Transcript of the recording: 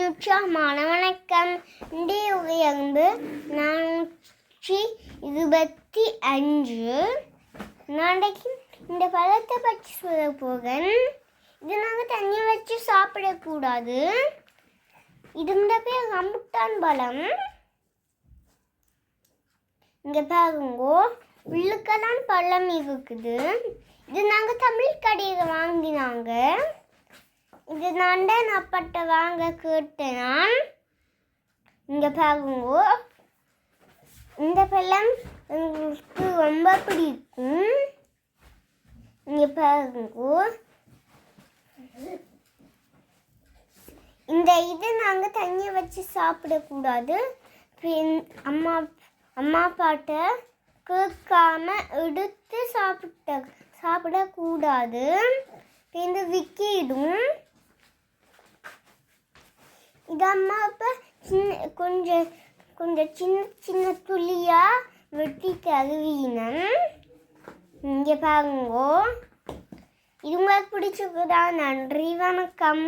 உற்சாகமான வணக்கம். இன்றைய உயர்ந்து 425. நாளைக்கு இந்த பழத்தை பற்றி சொல்ல போகிறேன். இது நாங்கள் தண்ணி வச்சு சாப்பிடக்கூடாது. இது இந்த பேர் ரம்புட்டான் பழம். இங்கே பாருங்கோ, உள்ளுக்கெல்லாம் பழம் இருக்குது. இது நாங்கள் தமிழ் கடையில் வாங்கினாங்க. இது நான் அப்பட்ட வாங்க கேட்டேன் நான். இங்கே பாருங்கோ, இந்த பழம் எங்களுக்கு ரொம்ப பிடிக்கும். இங்கே பாருங்கோ, இந்த இது நாங்கள் தண்ணி வச்சு சாப்பிடக்கூடாது. அம்மா பாட்ட கேட்காம எடுத்து சாப்பிடக்கூடாது. இந்த விக்கிடும். இது அம்மா இப்போ கொஞ்சம் சின்ன சின்ன துளியாக வெட்டி தருவீனம். இங்கே பாருங்கோ, இது உங்களுக்கு பிடிச்சிருக்குதா? நன்றி, வணக்கம்.